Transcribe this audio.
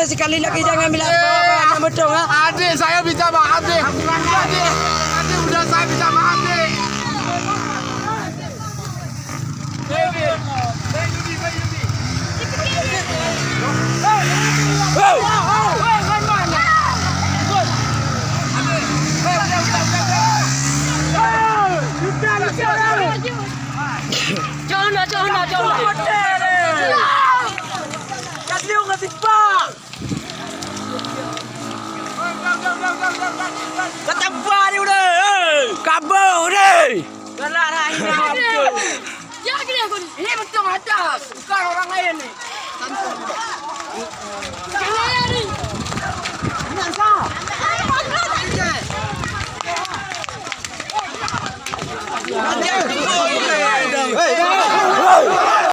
Sekali lagi jangan bilang bawa betul ha. Adik saya minta maaf dik. Adik udah saya minta maaf dik. Ketebak ni udah. Kabur ni. Galah ini. Ya gini aku ni. Ini betul atas. Bukan orang lain ni.